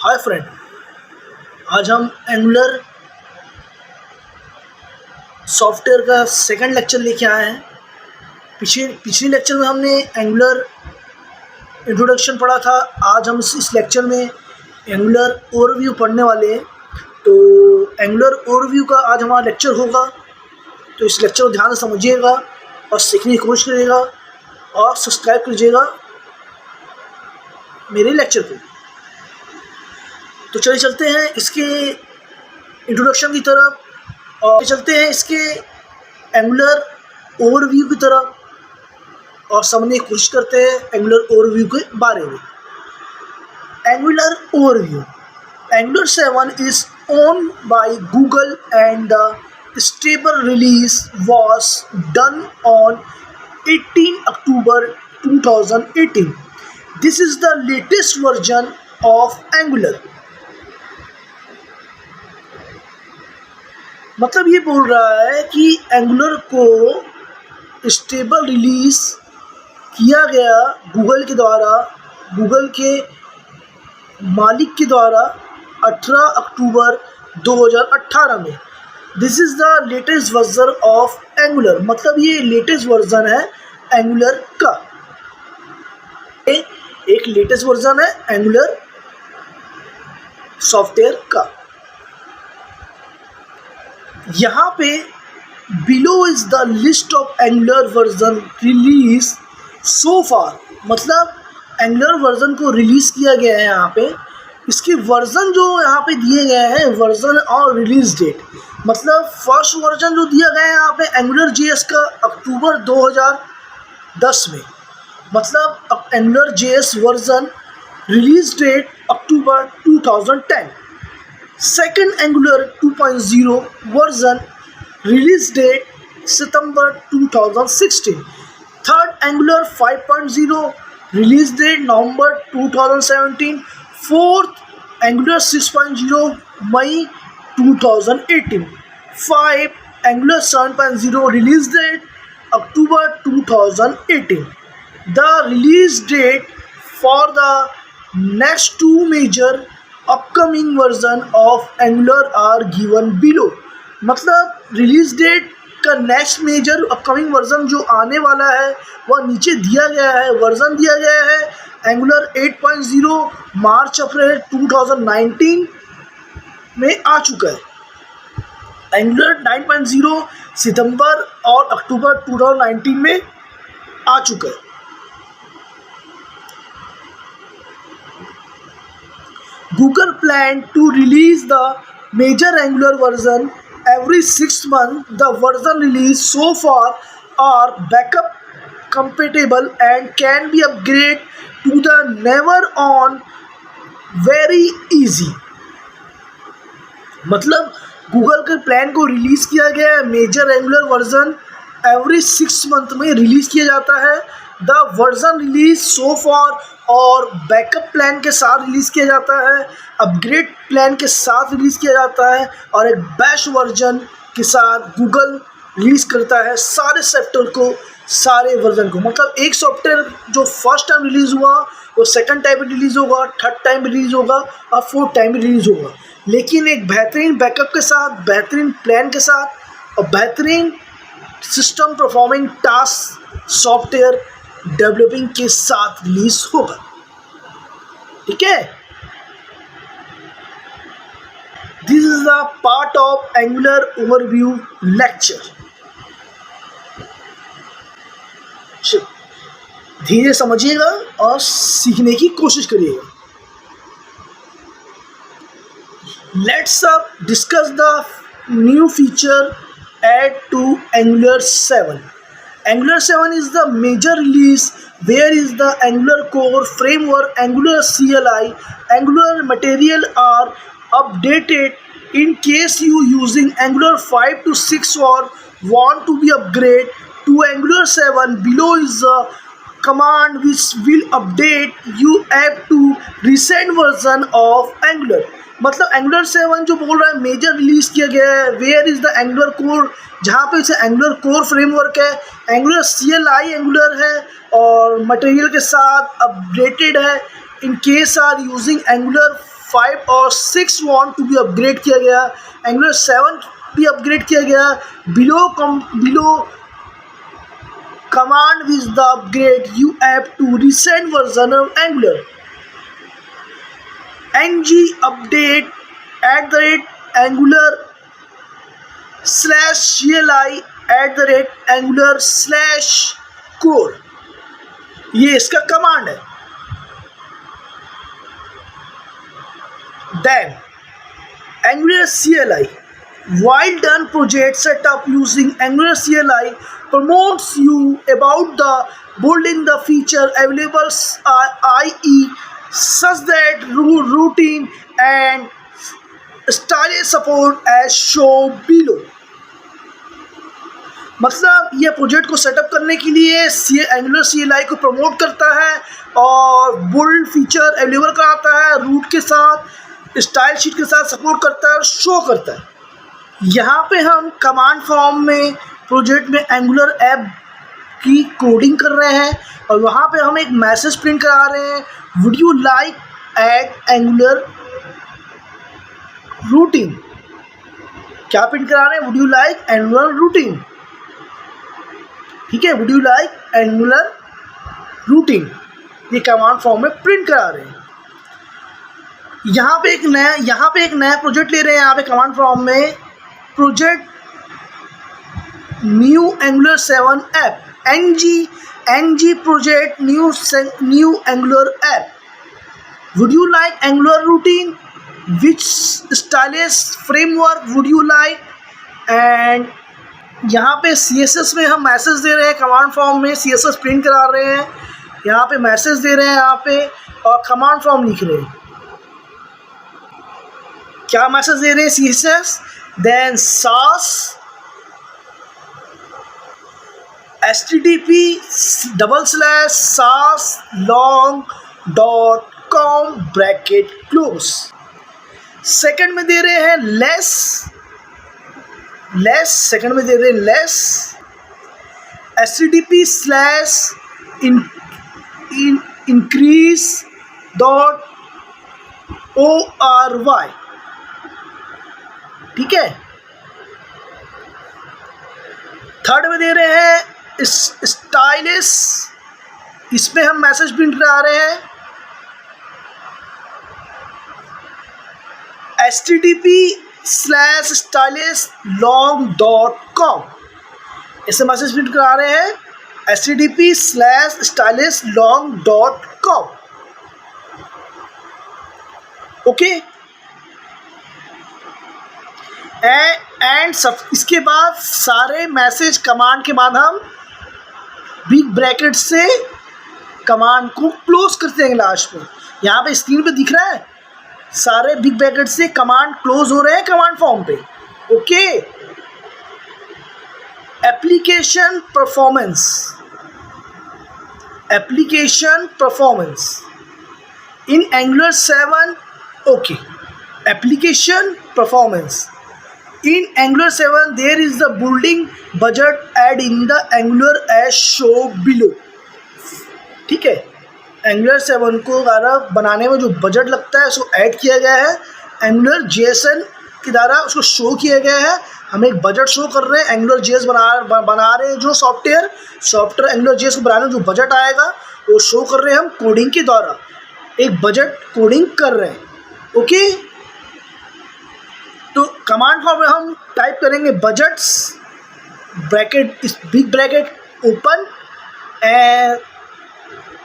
Hi friend, आज हम angular software का सेकंड लेक्चर लेके आए हैं। पिछले लेक्चर में हमने एंगुलर इंट्रोडक्शन पढ़ा था। आज हम इस लेक्चर में एंगुलर ओवरव्यू पढ़ने वाले हैं। तो एंगुलर ओवरव्यू का आज हमारा लेक्चर होगा, तो इस लेक्चर को ध्यान से समझिएगा और सीखने की कोशिश करिएगा और सब्सक्राइब कीजिएगा मेरे लेक्चर को। तो चलिए चलते हैं इसके इंट्रोडक्शन की तरफ और चलते हैं इसके एंगुलर ओवरव्यू की तरफ और समझने की कोशिश करते हैं एंगुलर ओवरव्यू के बारे में। Angular overview. Angular 7 is owned by Google and the stable release was done on 18 October 2018. This is the latest version of Angular. मतलब ये बोल रहा है कि एंगुलर को स्टेबल रिलीज किया गया गूगल के द्वारा, गूगल के मालिक के द्वारा 18 अक्टूबर 2018 में। This is the latest version of Angular. मतलब ये लेटेस्ट वर्जन है एंगुलर का, एक लेटेस्ट वर्जन है एंगुलर सॉफ्टवेयर का। यहाँ पे below is the list of Angular version release so far. मतलब एंगुलर वर्जन को रिलीज़ किया गया है यहाँ पे। इसके वर्जन जो यहाँ पे दिए गए हैं, वर्जन और रिलीज डेट। मतलब फर्स्ट वर्जन जो दिया गया है यहाँ पे एंगुलर जेएस का अक्टूबर 2010 में। मतलब Angular JS version release date October 2010। Second Angular 2.0 version release date सितंबर 2016। Third Angular 5.0 release date November 2017। Fourth Angular 6.0 मई 2018। 5 Angular 7.0 release date October 2018। The release date for the next two major upcoming version of Angular are given below. मतलब release date का next major upcoming version जो आने वाला है वह नीचे दिया गया है। वर्जन दिया गया है एंगुलर 8.0 मार्च अप्रैल 2019 में आ चुका है। एंगुलर 9.0 सितंबर और अक्टूबर 2019 में आ चुका है। Google planned to release the major Angular version every 6 months. The version released so far are backup compatible and can be upgraded to the never on very easy. मतलब गूगल के plan को release किया गया है। Major Angular version every 6 month में release किया जाता है। The version release so for और बैकअप प्लान के साथ रिलीज़ किया जाता है, अपग्रेड प्लान के साथ रिलीज़ किया जाता है और एक बैश वर्जन के साथ गूगल रिलीज़ करता है सारे सॉफ्टवेयर को, सारे वर्जन को। मतलब एक सॉफ्टवेयर जो फर्स्ट टाइम रिलीज़ हुआ वो सेकंड टाइम रिलीज़ होगा, थर्ड टाइम रिलीज़ होगा और फोर्थ टाइम रिलीज़ होगा, लेकिन एक बेहतरीन बैकअप के साथ, बेहतरीन प्लान के साथ और बेहतरीन system performing task software developing के साथ रिलीज होगा। ठीक है, this is the part of Angular overview lecture. धीरे समझिएगा और सीखने की कोशिश करिएगा। Let's discuss the new feature add to Angular 7. Angular 7 is the major release where is the Angular core framework, Angular CLI, Angular material are updated. In case you using Angular 5 to 6 or want to be upgrade to Angular 7, below is a command which will update you app to recent version of Angular. मतलब angular 7 जो बोल रहा है major release किया गया है। Where is the Angular core, जहाँ पे इसे एंगुलर कोर फ्रेमवर्क है, एंगुलर CLI एंगुलर है और मटेरियल के साथ अपडेटेड है। In case are using Angular 5 और 6 वांट टू बी अपग्रेड किया गया, एंगुलर 7 भी अपग्रेड किया गया। Below command with the upgrade you have to recent version of Angular ng update @angular /cli @angular/core, ये इसका कमांड है। Then Angular CLI, while done project setup using Angular CLI promotes you about the building the feature available IE such that routine and style support as shown below। मतलब ये project को setup करने के लिए angular CLI को promote करता है और बुल्ड फीचर अवेलेबल कराता है, रूट के साथ स्टाइल शीट के साथ सपोर्ट करता है और शो करता है। यहाँ पे हम कमांड फॉर्म में प्रोजेक्ट में एंगुलर ऐप की कोडिंग कर रहे हैं और वहाँ पे हम एक मैसेज प्रिंट करा रहे हैं, would you like add angular routine. क्या प्रिंट करा रहे हैं? Would you like angular routine. ठीक है, would you like angular routine, ये कमांड फॉर्म में प्रिंट करा रहे हैं। यहाँ पे एक नया प्रोजेक्ट ले रहे हैं। यहाँ पे कमांड फॉर्म में project new angular 7 app ng project new angular app, would you like angular routine, which stylish framework would you like. And यहाँ पे CSS में हम मैसेज दे रहे हैं, कमांड फॉर्म में CSS प्रिंट करा रहे हैं, यहाँ पे मैसेज दे रहे हैं यहाँ पे और कमांड फॉर्म लिख रहे हैं। क्या मैसेज दे रहे हैं? CSS then SAS http://saslong.com bracket close. Second में दे रहे हैं लेस, सेकंड में दे रहे हैं लेस http://increase.ory। ठीक है। थर्ड में दे रहे हैं स्टाइलिश, इसमें हम मैसेज प्रिंट करा रहे हैं http://stylishlong.com, इससे मैसेज प्रिंट करा रहे हैं http://stylishlong.com। ओके, एंड सब इसके बाद सारे मैसेज कमांड के बाद हम बिग ब्रैकेट से कमांड को क्लोज करते हैं लास्ट में। यहाँ पे स्क्रीन पे दिख रहा है सारे बिग ब्रैकेट से कमांड क्लोज हो रहे हैं कमांड फॉर्म पे। Okay, application performance in angular 7। Okay, application performance in Angular 7 there is the building budget add in the Angular as show below। ठीक है, Angular 7 को द्वारा बनाने में जो बजट लगता है उसको ऐड किया गया है, Angular JSON के द्वारा उसको शो किया गया है। हम एक बजट शो कर रहे हैं, Angular JS बना रहे हैं जो सॉफ्टवेयर Angular JS को बनाने में जो बजट आएगा वो शो कर रहे हैं हम कोडिंग के द्वारा, एक बजट कोडिंग कर रहे हैं। ओके, तो कमांड फॉर्म में हम टाइप करेंगे budgets bracket big bracket open and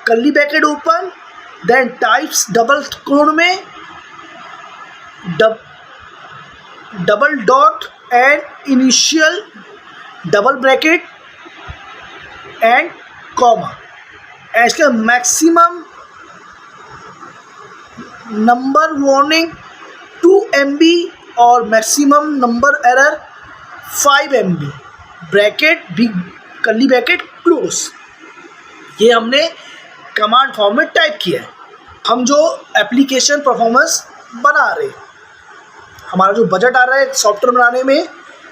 curly bracket open, then types double quote में double dot and initial double bracket and comma. इसका मैक्सिमम नंबर वार्निंग 2 MB और maximum number error 5 MB, bracket big curly bracket close. ये हमने command form में type किया है। हम जो एप्लीकेशन परफॉर्मेंस बना रहे हैं, हमारा जो बजट आ रहा है सॉफ्टवेयर बनाने में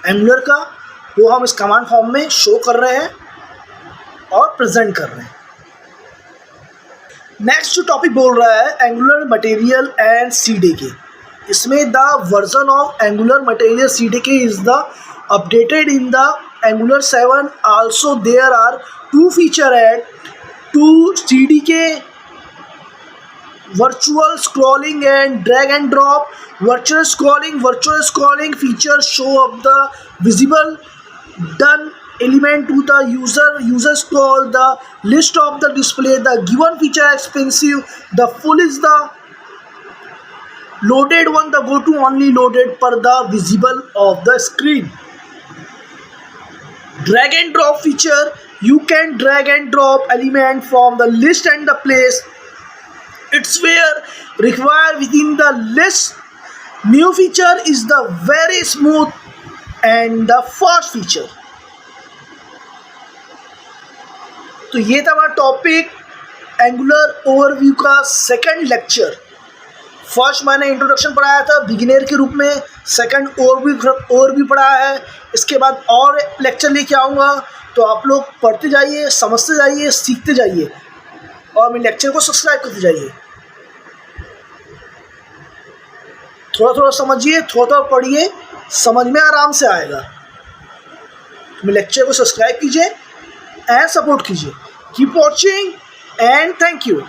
एंगुलर का, वो हम इस कमांड फॉर्म में शो कर रहे हैं और प्रेजेंट कर रहे हैं। नेक्स्ट जो टॉपिक बोल रहा है एंगुलर मटेरियल एंड CDK। इसमें the version of Angular material CDK is the updated in the Angular 7। Also there are 2 feature add to CDK: virtual scrolling and drag and drop. Virtual scrolling features show up the visible done element to the user scroll the list of the display. The given feature expensive, the full is the loaded one, the go to only loaded per the visible of the screen. Drag and drop feature, you can drag and drop element from the list and the place it's where required within the list. New feature is the very smooth and the fast feature. तो ये था हमारा topic angular overview का second lecture. First मैंने introduction पढ़ाया था beginner के रूप में, सेकंड ओवरव्यू पढ़ाया है। इसके बाद और लेक्चर लेके आऊँगा, तो आप लोग पढ़ते जाइए, समझते जाइए, सीखते जाइए और मेरे लेक्चर को सब्सक्राइब करते जाइए। थोड़ा थोड़ा समझिए, थोड़ा थोड़ा पढ़िए, समझ में आराम से आएगा। मेरे लेक्चर को सब्सक्राइब कीजिए एंड सपोर्ट कीजिए। Keep watching and thank you.